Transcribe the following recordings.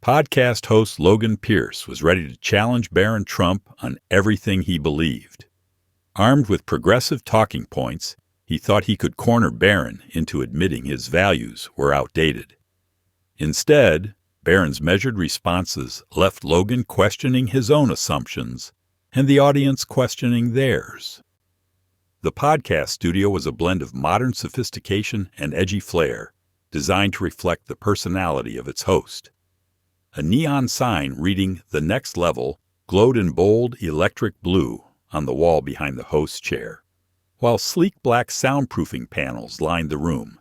Podcast host Logan Pierce was ready to challenge Barron Trump on everything he believed. Armed with progressive talking points, he thought he could corner Barron into admitting his values were outdated. Instead, Barron's measured responses left Logan questioning his own assumptions and the audience questioning theirs. The podcast studio was a blend of modern sophistication and edgy flair, designed to reflect the personality of its host. A neon sign reading "The Next Level" glowed in bold electric blue on the wall behind the host's chair, while sleek black soundproofing panels lined the room.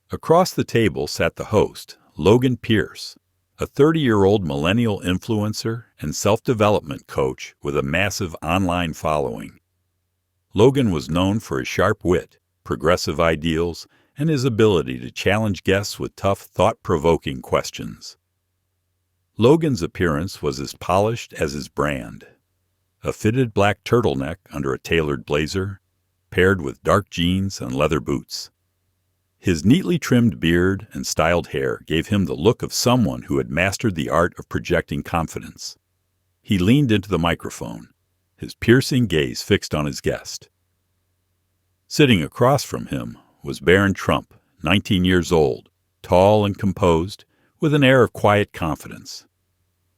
Across the table sat the host, Logan Pierce, a 30-year-old millennial influencer and self-development coach with a massive online following. Logan was known for his sharp wit, progressive ideals, and his ability to challenge guests with tough, thought-provoking questions. Logan's appearance was as polished as his brand. A fitted black turtleneck under a tailored blazer, paired with dark jeans and leather boots. His neatly trimmed beard and styled hair gave him the look of someone who had mastered the art of projecting confidence. He leaned into the microphone, his piercing gaze fixed on his guest. Sitting across from him was Barron Trump, 19 years old, tall and composed, with an air of quiet confidence.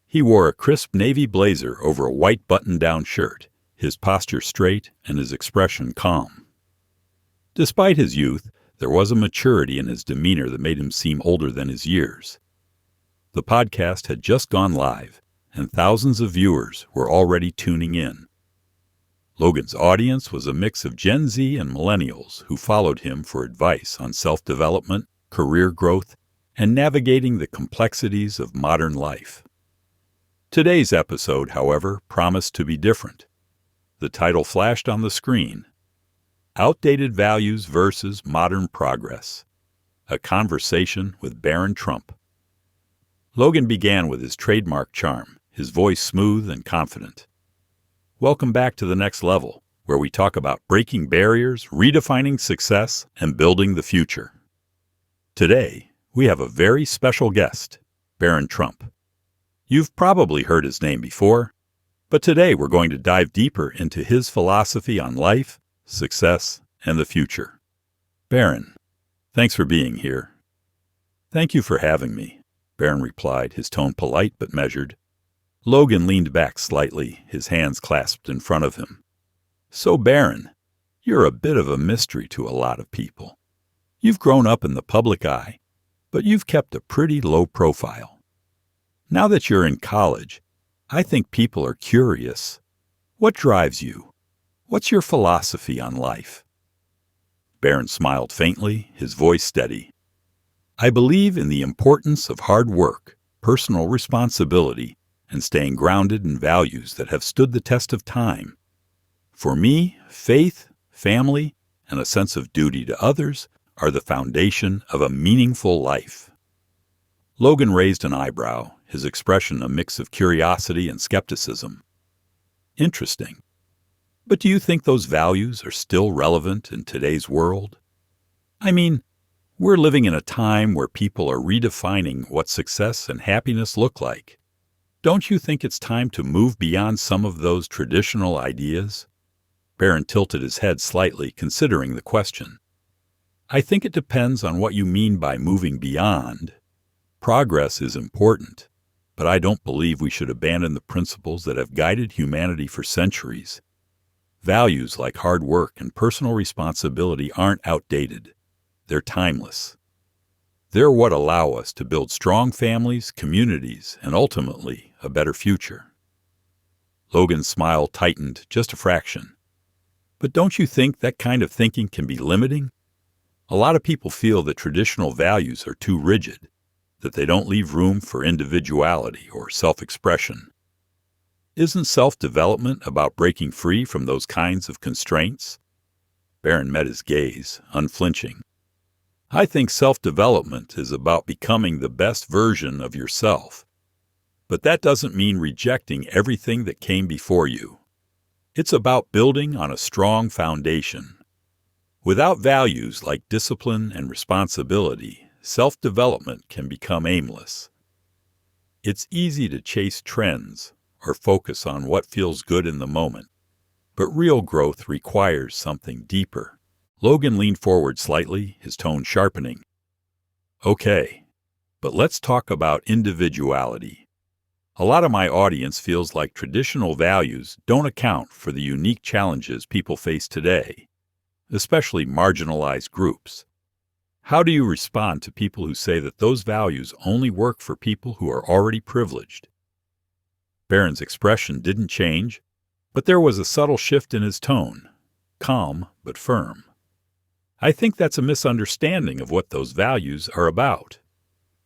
He wore a crisp navy blazer over a white button-down shirt, his posture straight and his expression calm. Despite his youth, there was a maturity in his demeanor that made him seem older than his years. The podcast had just gone live, and thousands of viewers were already tuning in. Logan's audience was a mix of Gen Z and millennials who followed him for advice on self-development, career growth, and navigating the complexities of modern life. Today's episode, however, promised to be different. The title flashed on the screen: Outdated Values versus Modern Progress. A conversation with Barron Trump. Logan began with his trademark charm, his voice smooth and confident. Welcome back to The Next Level, where we talk about breaking barriers, redefining success, and building the future. Today, we have a very special guest, Barron Trump. You've probably heard his name before, but today we're going to dive deeper into his philosophy on life, success, and the future. Barron, thanks for being here. Thank you for having me, Barron replied, his tone polite but measured. Logan leaned back slightly, his hands clasped in front of him. So, Barron, you're a bit of a mystery to a lot of people. You've grown up in the public eye, but you've kept a pretty low profile. Now that you're in college, I think people are curious. What drives you? What's your philosophy on life? Barron smiled faintly, his voice steady. I believe in the importance of hard work, personal responsibility, and staying grounded in values that have stood the test of time. For me, faith, family, and a sense of duty to others are the foundation of a meaningful life. Logan raised an eyebrow, his expression a mix of curiosity and skepticism. Interesting. But do you think those values are still relevant in today's world? I mean, we're living in a time where people are redefining what success and happiness look like. Don't you think it's time to move beyond some of those traditional ideas? Barron tilted his head slightly, considering the question. I think it depends on what you mean by moving beyond. Progress is important, but I don't believe we should abandon the principles that have guided humanity for centuries. Values like hard work and personal responsibility aren't outdated. They're timeless. They're what allow us to build strong families, communities, and ultimately a better future. Logan's smile tightened just a fraction. But don't you think that kind of thinking can be limiting? A lot of people feel that traditional values are too rigid, that they don't leave room for individuality or self-expression. Isn't self-development about breaking free from those kinds of constraints? Barron met his gaze, unflinching. I think self-development is about becoming the best version of yourself. But that doesn't mean rejecting everything that came before you. It's about building on a strong foundation. Without values like discipline and responsibility, self-development can become aimless. It's easy to chase trends or focus on what feels good in the moment, but real growth requires something deeper. Logan leaned forward slightly, his tone sharpening. Okay, but let's talk about individuality. A lot of my audience feels like traditional values don't account for the unique challenges people face today, especially marginalized groups. How do you respond to people who say that those values only work for people who are already privileged? Barron's expression didn't change, but there was a subtle shift in his tone, calm but firm. I think that's a misunderstanding of what those values are about.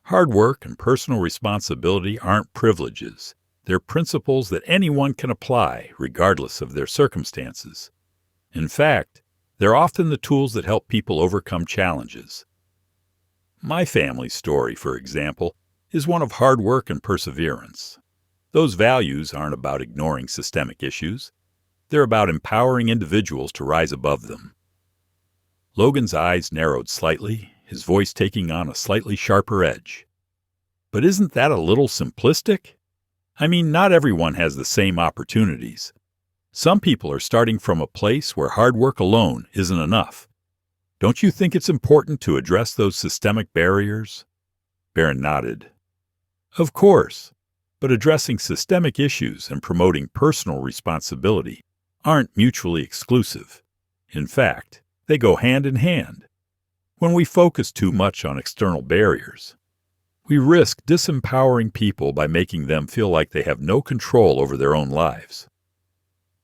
Hard work and personal responsibility aren't privileges. They're principles that anyone can apply, regardless of their circumstances. In fact, they're often the tools that help people overcome challenges. My family's story, for example, is one of hard work and perseverance. Those values aren't about ignoring systemic issues. They're about empowering individuals to rise above them. Logan's eyes narrowed slightly, his voice taking on a slightly sharper edge. But isn't that a little simplistic? I mean, not everyone has the same opportunities. Some people are starting from a place where hard work alone isn't enough. Don't you think it's important to address those systemic barriers? Barron nodded. Of course, but addressing systemic issues and promoting personal responsibility aren't mutually exclusive. In fact, they go hand in hand. When we focus too much on external barriers, we risk disempowering people by making them feel like they have no control over their own lives.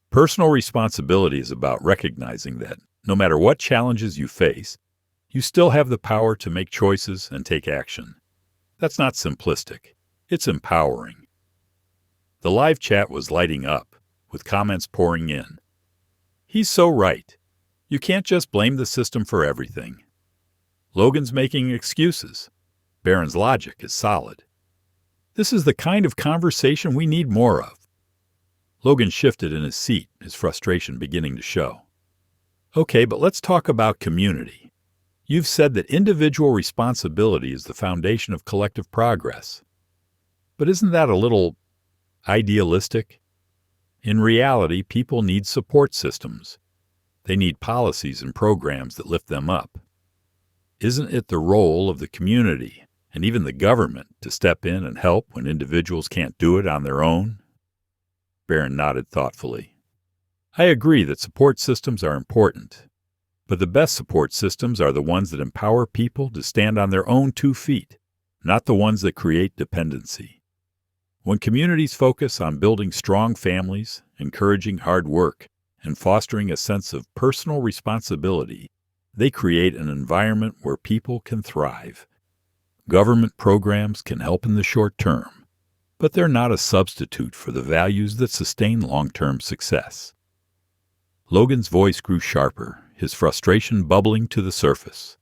Personal responsibility is about recognizing that, no matter what challenges you face, you still have the power to make choices and take action. That's not simplistic. It's empowering. The live chat was lighting up, with comments pouring in. He's so right. You can't just blame the system for everything. Logan's making excuses. Barron's logic is solid. This is the kind of conversation we need more of. Logan shifted in his seat, his frustration beginning to show. Okay, but let's talk about community. You've said that individual responsibility is the foundation of collective progress. But isn't that a little idealistic? In reality, people need support systems. They need policies and programs that lift them up. Isn't it the role of the community and even the government to step in and help when individuals can't do it on their own? Barron nodded thoughtfully. I agree that support systems are important, but the best support systems are the ones that empower people to stand on their own 2 feet, not the ones that create dependency. When communities focus on building strong families, encouraging hard work, and fostering a sense of personal responsibility, they create an environment where people can thrive. Government programs can help in the short term, but they're not a substitute for the values that sustain long-term success. Logan's voice grew sharper, his frustration bubbling to the surface.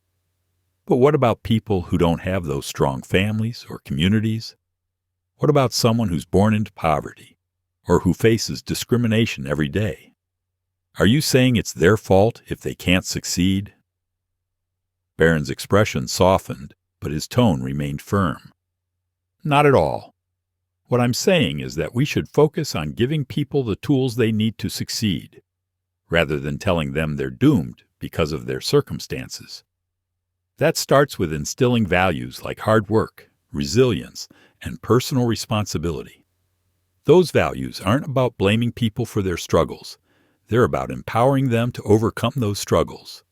But what about people who don't have those strong families or communities? What about someone who's born into poverty or who faces discrimination every day? Are you saying it's their fault if they can't succeed? Barron's expression softened, but his tone remained firm. Not at all. What I'm saying is that we should focus on giving people the tools they need to succeed, rather than telling them they're doomed because of their circumstances. That starts with instilling values like hard work, resilience, and personal responsibility. Those values aren't about blaming people for their struggles. They're about empowering them to overcome those struggles.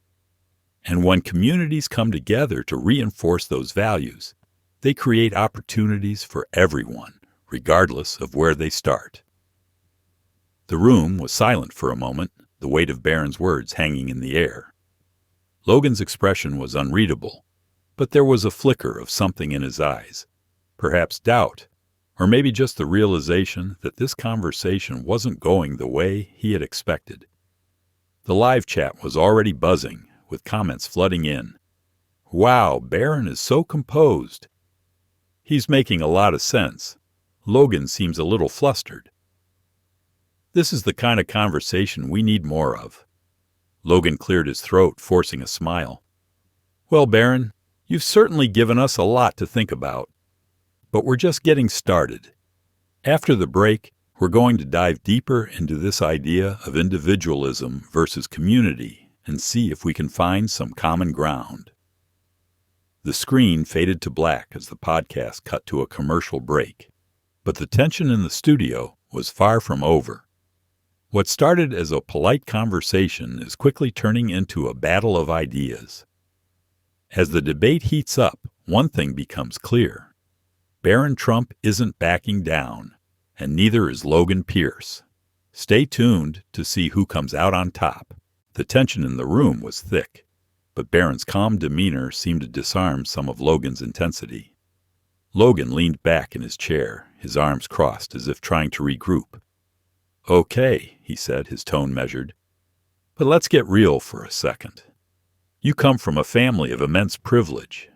And when communities come together to reinforce those values, they create opportunities for everyone, regardless of where they start. The room was silent for a moment, the weight of Barron's words hanging in the air. Logan's expression was unreadable, but there was a flicker of something in his eyes, perhaps doubt, or maybe just the realization that this conversation wasn't going the way he had expected. The live chat was already buzzing, with comments flooding in. Wow, Barron is so composed. He's making a lot of sense. Logan seems a little flustered. This is the kind of conversation we need more of. Logan cleared his throat, forcing a smile. Well, Barron, you've certainly given us a lot to think about. But we're just getting started. After the break, we're going to dive deeper into this idea of individualism versus community and see if we can find some common ground. The screen faded to black as the podcast cut to a commercial break, but the tension in the studio was far from over. What started as a polite conversation is quickly turning into a battle of ideas. As the debate heats up, one thing becomes clear. Barron Trump isn't backing down, and neither is Logan Pierce. Stay tuned to see who comes out on top. The tension in the room was thick, but Barron's calm demeanor seemed to disarm some of Logan's intensity. Logan leaned back in his chair, his arms crossed as if trying to regroup. "Okay," he said, his tone measured. "But let's get real for a second. You come from a family of immense privilege.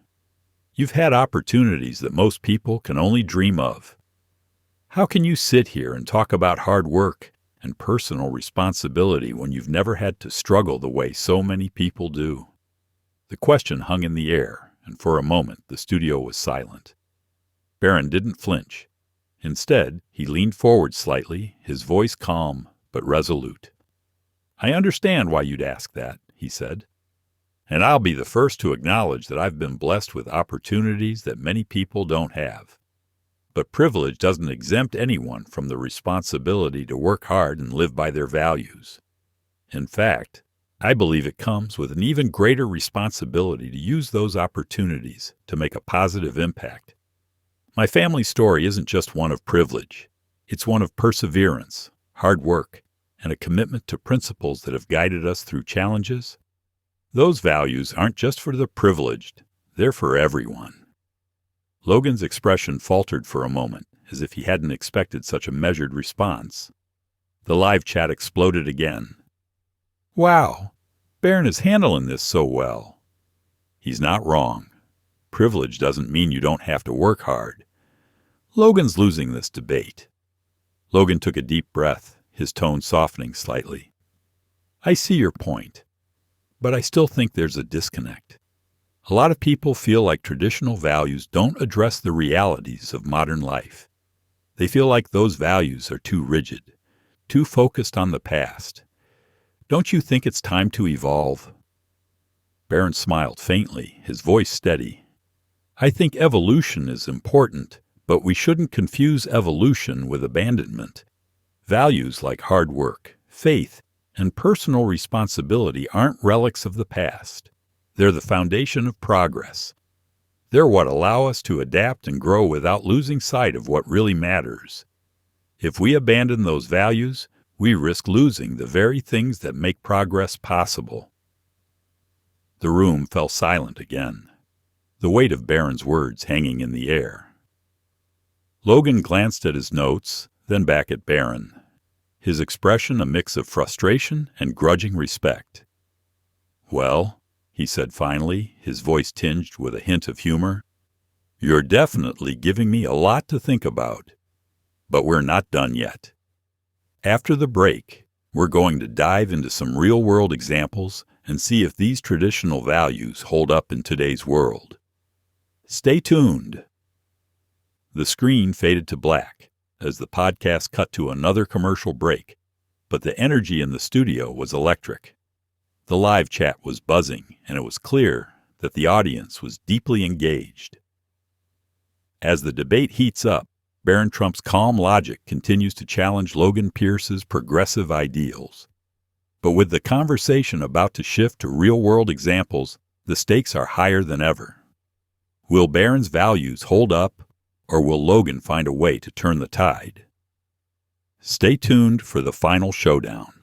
You've had opportunities that most people can only dream of. How can you sit here and talk about hard work and personal responsibility when you've never had to struggle the way so many people do?" The question hung in the air, and for a moment the studio was silent. Barron didn't flinch. Instead, he leaned forward slightly, his voice calm but resolute. "I understand why you'd ask that," he said. "And I'll be the first to acknowledge that I've been blessed with opportunities that many people don't have. But privilege doesn't exempt anyone from the responsibility to work hard and live by their values. In fact, I believe it comes with an even greater responsibility to use those opportunities to make a positive impact. My family story isn't just one of privilege. It's one of perseverance, hard work, and a commitment to principles that have guided us through challenges. Those values aren't just for the privileged, they're for everyone." Logan's expression faltered for a moment, as if he hadn't expected such a measured response. The live chat exploded again. "Wow, Barron is handling this so well." He's not wrong. Privilege doesn't mean you don't have to work hard. Logan's losing this debate. Logan took a deep breath, his tone softening slightly. "I see your point, but I still think there's a disconnect. A lot of people feel like traditional values don't address the realities of modern life. They feel like those values are too rigid, too focused on the past. Don't you think it's time to evolve?" Barron smiled faintly, his voice steady. "I think evolution is important, but we shouldn't confuse evolution with abandonment. Values like hard work, faith, and personal responsibility aren't relics of the past. They're the foundation of progress. They're what allow us to adapt and grow without losing sight of what really matters. If we abandon those values, we risk losing the very things that make progress possible." The room fell silent again, the weight of Barron's words hanging in the air. Logan glanced at his notes, then back at Barron, his expression a mix of frustration and grudging respect. "Well," he said finally, his voice tinged with a hint of humor, "you're definitely giving me a lot to think about. But we're not done yet. After the break, we're going to dive into some real-world examples and see if these traditional values hold up in today's world. Stay tuned." The screen faded to black as the podcast cut to another commercial break, but the energy in the studio was electric. The live chat was buzzing, and it was clear that the audience was deeply engaged. As the debate heats up, Barron Trump's calm logic continues to challenge Logan Pierce's progressive ideals. But with the conversation about to shift to real-world examples, the stakes are higher than ever. Will Barron's values hold up, or will Logan find a way to turn the tide? Stay tuned for the final showdown.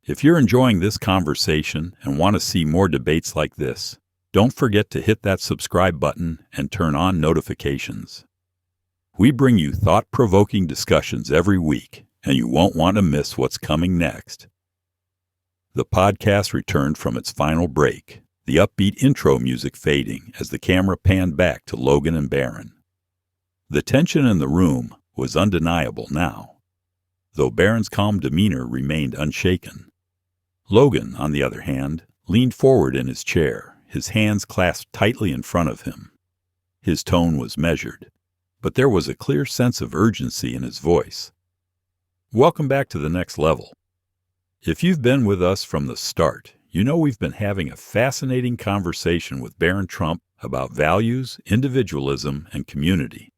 If you're enjoying this conversation and want to see more debates like this, don't forget to hit that subscribe button and turn on notifications. We bring you thought-provoking discussions every week, and you won't want to miss what's coming next. The podcast returned from its final break, the upbeat intro music fading as the camera panned back to Logan and Barron. The tension in the room was undeniable now, though Barron's calm demeanor remained unshaken. Logan, on the other hand, leaned forward in his chair, his hands clasped tightly in front of him. His tone was measured, but there was a clear sense of urgency in his voice. Welcome back to the next level. If you've been with us from the start, you know we've been having a fascinating conversation with Barron Trump about values, individualism, and community.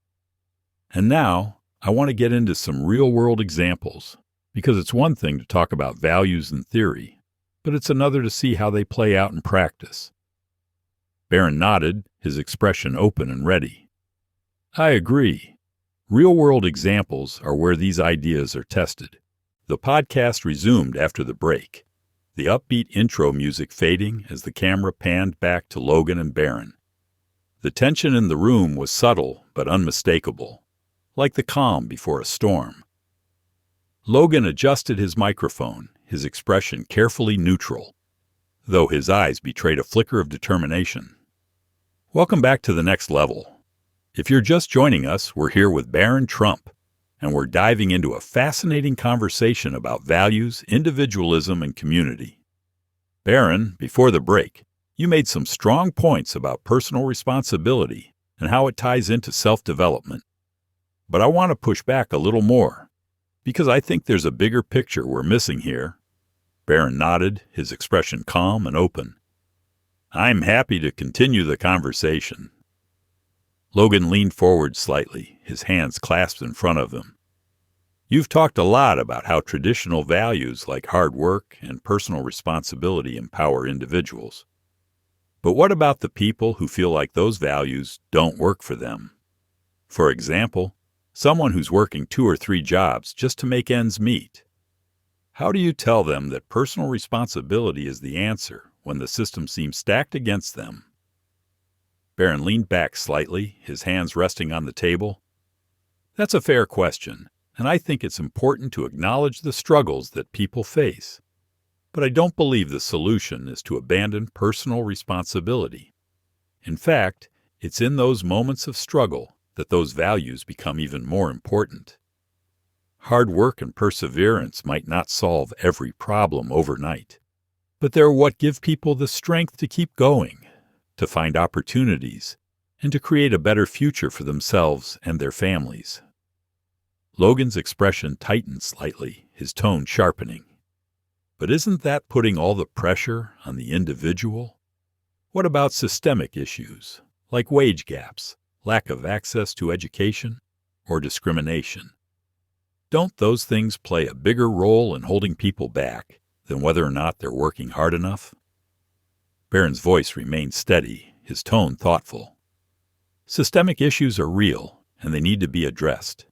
And now, I want to get into some real-world examples, because it's one thing to talk about values in theory, but it's another to see how they play out in practice. Barron nodded, his expression open and ready. I agree. Real-world examples are where these ideas are tested. The podcast resumed after the break, the upbeat intro music fading as the camera panned back to Logan and Barron. The tension in the room was subtle but unmistakable, like the calm before a storm. Logan adjusted his microphone, his expression carefully neutral, though his eyes betrayed a flicker of determination. Welcome back to the next level. If you're just joining us, we're here with Barron Trump, and we're diving into a fascinating conversation about values, individualism, and community. Barron, before the break, you made some strong points about personal responsibility and how it ties into self-development. But I want to push back a little more, because I think there's a bigger picture we're missing here. Barron nodded, his expression calm and open. I'm happy to continue the conversation. Logan leaned forward slightly, his hands clasped in front of him. You've talked a lot about how traditional values like hard work and personal responsibility empower individuals. But what about the people who feel like those values don't work for them? For example, someone who's working 2 or 3 jobs just to make ends meet. How do you tell them that personal responsibility is the answer when the system seems stacked against them? Barron leaned back slightly, his hands resting on the table. That's a fair question, and I think it's important to acknowledge the struggles that people face. But I don't believe the solution is to abandon personal responsibility. In fact, it's in those moments of struggle that those values become even more important. Hard work and perseverance might not solve every problem overnight, but they're what give people the strength to keep going, to find opportunities, and to create a better future for themselves and their families. Logan's expression tightened slightly, his tone sharpening. But isn't that putting all the pressure on the individual? What about systemic issues, like wage gaps, lack of access to education, or discrimination? Don't those things play a bigger role in holding people back than whether or not they're working hard enough? Barron's voice remained steady, his tone thoughtful. Systemic issues are real, and they need to be addressed.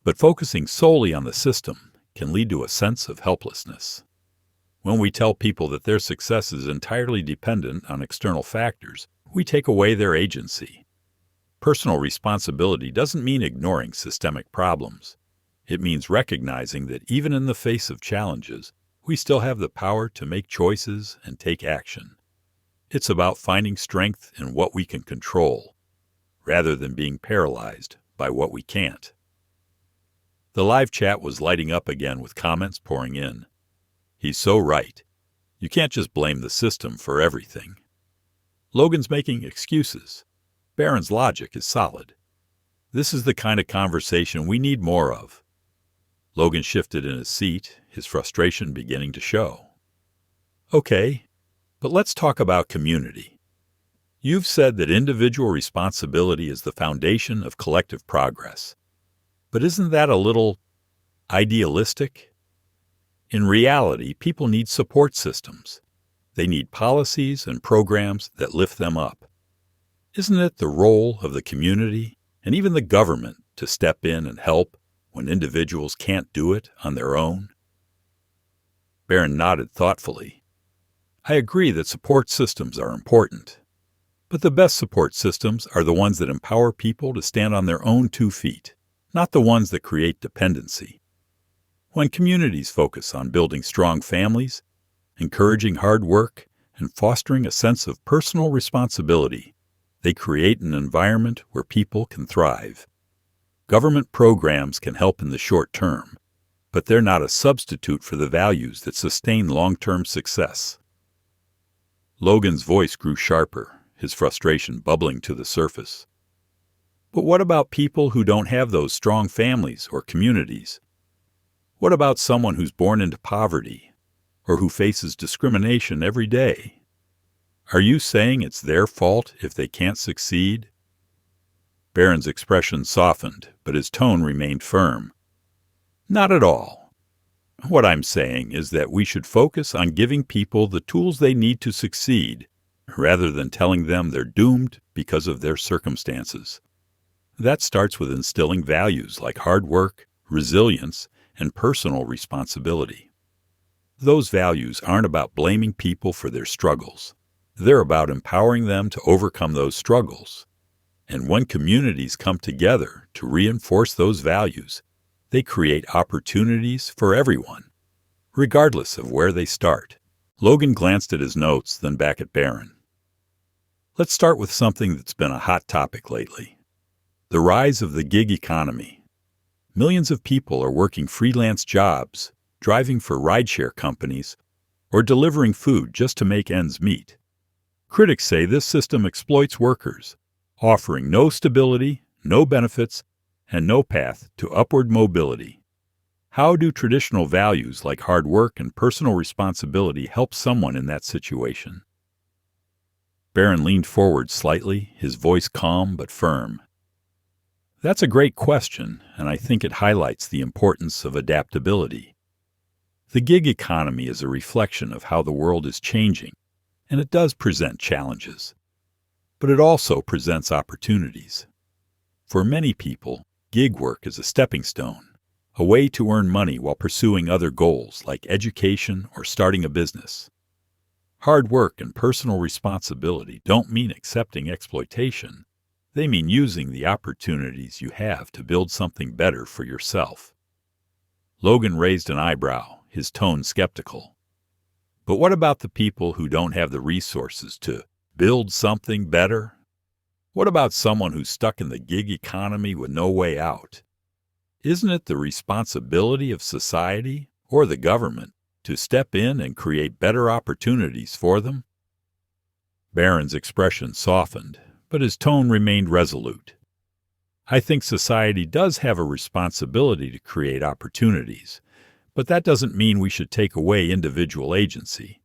But focusing solely on the system can lead to a sense of helplessness. When we tell people that their success is entirely dependent on external factors, we take away their agency. Personal responsibility doesn't mean ignoring systemic problems. It means recognizing that even in the face of challenges, we still have the power to make choices and take action. It's about finding strength in what we can control, rather than being paralyzed by what we can't. The live chat was lighting up again with comments pouring in. He's so right. You can't just blame the system for everything. Logan's making excuses. Barron's logic is solid. This is the kind of conversation we need more of. Logan shifted in his seat, his frustration beginning to show. Okay, but let's talk about community. You've said that individual responsibility is the foundation of collective progress. But isn't that a little idealistic? In reality, people need support systems. They need policies and programs that lift them up. Isn't it the role of the community and even the government to step in and help when individuals can't do it on their own? Barron nodded thoughtfully. I agree that support systems are important, but the best support systems are the ones that empower people to stand on their own 2 feet, not the ones that create dependency. When communities focus on building strong families, encouraging hard work, and fostering a sense of personal responsibility, they create an environment where people can thrive. Government programs can help in the short term, but they're not a substitute for the values that sustain long-term success. Logan's voice grew sharper, his frustration bubbling to the surface. But what about people who don't have those strong families or communities? What about someone who's born into poverty or who faces discrimination every day? Are you saying it's their fault if they can't succeed? Barron's expression softened, but his tone remained firm. Not at all. What I'm saying is that we should focus on giving people the tools they need to succeed, rather than telling them they're doomed because of their circumstances. That starts with instilling values like hard work, resilience, and personal responsibility. Those values aren't about blaming people for their struggles. They're about empowering them to overcome those struggles. And when communities come together to reinforce those values, they create opportunities for everyone, regardless of where they start. Logan glanced at his notes, then back at Barron. Let's start with something that's been a hot topic lately: the rise of the gig economy. Millions of people are working freelance jobs, driving for rideshare companies, or delivering food just to make ends meet. Critics say this system exploits workers, offering no stability, no benefits, and no path to upward mobility. How do traditional values like hard work and personal responsibility help someone in that situation? Barron leaned forward slightly, his voice calm but firm. That's a great question, and I think it highlights the importance of adaptability. The gig economy is a reflection of how the world is changing, and it does present challenges. But it also presents opportunities. For many people, gig work is a stepping stone, a way to earn money while pursuing other goals like education or starting a business. Hard work and personal responsibility don't mean accepting exploitation. They mean using the opportunities you have to build something better for yourself. Logan raised an eyebrow, his tone skeptical. But what about the people who don't have the resources to build something better? What about someone who's stuck in the gig economy with no way out? Isn't it the responsibility of society or the government to step in and create better opportunities for them? Barron's expression softened, but his tone remained resolute. I think society does have a responsibility to create opportunities, but that doesn't mean we should take away individual agency.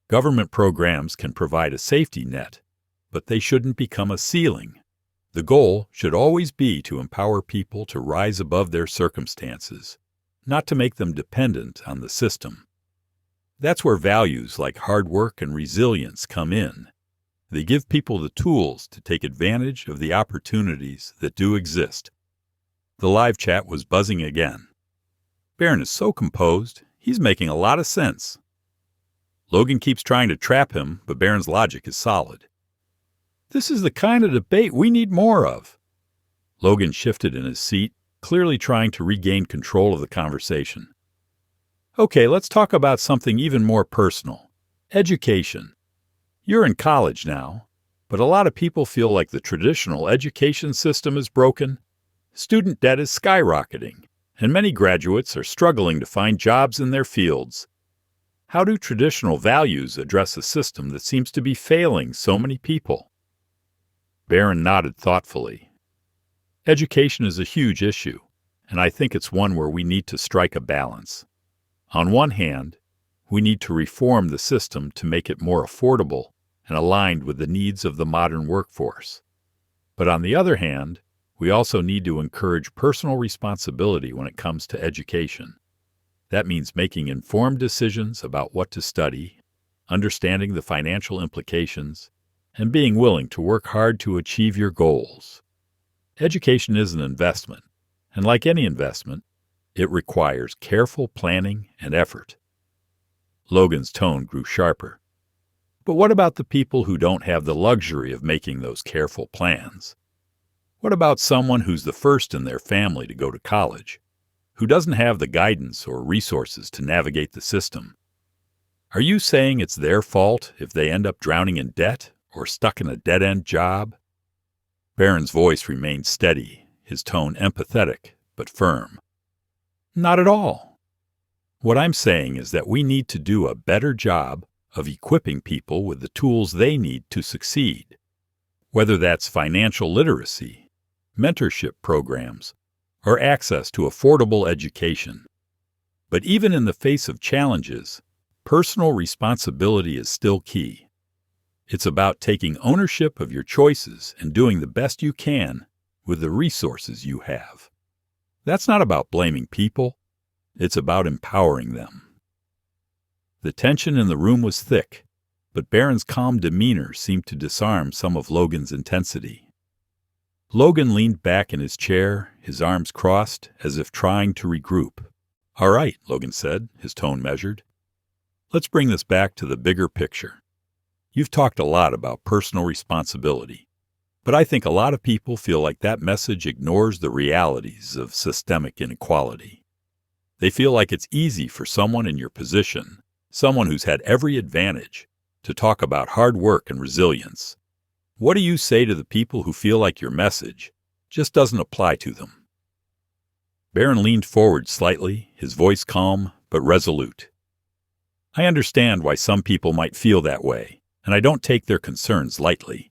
Government programs can provide a safety net, but they shouldn't become a ceiling. The goal should always be to empower people to rise above their circumstances, not to make them dependent on the system. That's where values like hard work and resilience come in. They give people the tools to take advantage of the opportunities that do exist. The live chat was buzzing again. Barron is so composed, he's making a lot of sense. Logan keeps trying to trap him, but Barron's logic is solid. This is the kind of debate we need more of. Logan shifted in his seat, clearly trying to regain control of the conversation. Okay, let's talk about something even more personal. Education. You're in college now, but a lot of people feel like the traditional education system is broken. Student debt is skyrocketing, and many graduates are struggling to find jobs in their fields. How do traditional values address a system that seems to be failing so many people? Barron nodded thoughtfully. Education is a huge issue, and I think it's one where we need to strike a balance. On one hand, we need to reform the system to make it more affordable and aligned with the needs of the modern workforce. But on the other hand, we also need to encourage personal responsibility when it comes to education. That means making informed decisions about what to study, understanding the financial implications, and being willing to work hard to achieve your goals. Education is an investment, and like any investment, it requires careful planning and effort. Logan's tone grew sharper. But what about the people who don't have the luxury of making those careful plans? What about someone who's the first in their family to go to college, who doesn't have the guidance or resources to navigate the system? Are you saying it's their fault if they end up drowning in debt or stuck in a dead-end job? Barron's voice remained steady, his tone empathetic but firm. Not at all. What I'm saying is that we need to do a better job of equipping people with the tools they need to succeed. Whether that's financial literacy, mentorship programs, or access to affordable education. But even in the face of challenges, personal responsibility is still key. It's about taking ownership of your choices and doing the best you can with the resources you have. That's not about blaming people. It's about empowering them. The tension in the room was thick, but Barron's calm demeanor seemed to disarm some of Logan's intensity. Logan leaned back in his chair, his arms crossed, as if trying to regroup. "All right," Logan said, his tone measured. "Let's bring this back to the bigger picture. You've talked a lot about personal responsibility, but I think a lot of people feel like that message ignores the realities of systemic inequality. They feel like it's easy for someone in your position, someone who's had every advantage, to talk about hard work and resilience. What do you say to the people who feel like your message just doesn't apply to them?" Barron leaned forward slightly, his voice calm but resolute. "I understand why some people might feel that way, and I don't take their concerns lightly.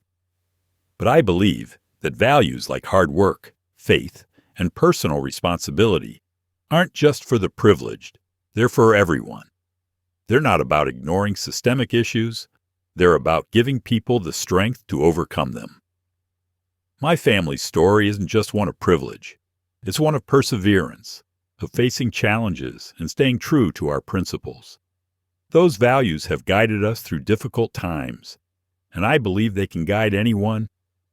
But I believe that values like hard work, faith, and personal responsibility aren't just for the privileged, they're for everyone. They're not about ignoring systemic issues, they're about giving people the strength to overcome them. My family's story isn't just one of privilege, it's one of perseverance, of facing challenges and staying true to our principles. Those values have guided us through difficult times, and I believe they can guide anyone,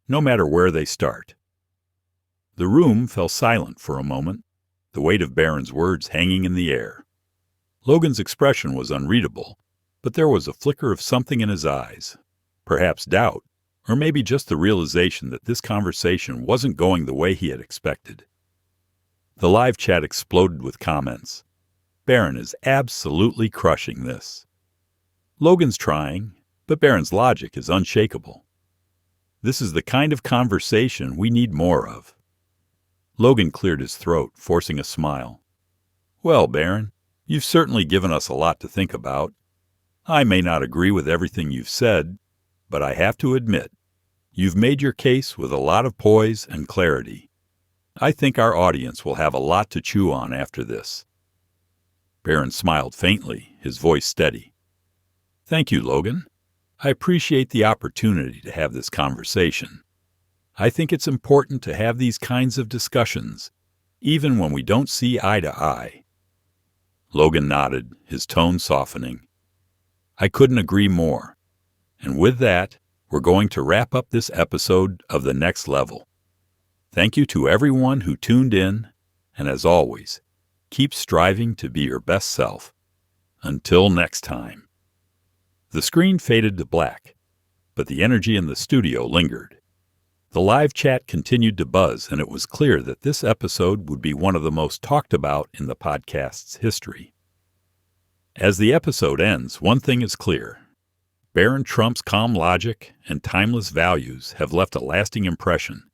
no matter where they start." The room fell silent for a moment, the weight of Barron's words hanging in the air. Logan's expression was unreadable, but there was a flicker of something in his eyes, perhaps doubt, or maybe just the realization that this conversation wasn't going the way he had expected. The live chat exploded with comments. "Barron is absolutely crushing this." "Logan's trying, but Barron's logic is unshakable." "This is the kind of conversation we need more of." Logan cleared his throat, forcing a smile. "Well, Barron, you've certainly given us a lot to think about. I may not agree with everything you've said, but I have to admit, you've made your case with a lot of poise and clarity. I think our audience will have a lot to chew on after this." Barron smiled faintly, his voice steady. "Thank you, Logan. I appreciate the opportunity to have this conversation. I think it's important to have these kinds of discussions, even when we don't see eye to eye." Logan nodded, his tone softening. "I couldn't agree more. And with that, we're going to wrap up this episode of The Next Level. Thank you to everyone who tuned in, and as always, keep striving to be your best self. Until next time." The screen faded to black, but the energy in the studio lingered. The live chat continued to buzz, and it was clear that this episode would be one of the most talked about in the podcast's history. As the episode ends, one thing is clear. Barron Trump's calm logic and timeless values have left a lasting impression,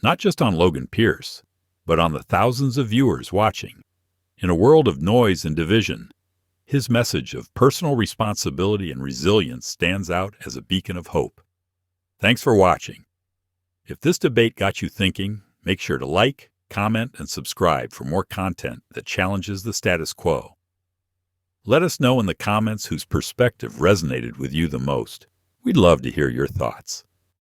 not just on Logan Pierce, but on the thousands of viewers watching. In a world of noise and division, his message of personal responsibility and resilience stands out as a beacon of hope. Thanks for watching. If this debate got you thinking, make sure to like, comment, and subscribe for more content that challenges the status quo. Let us know in the comments whose perspective resonated with you the most. We'd love to hear your thoughts.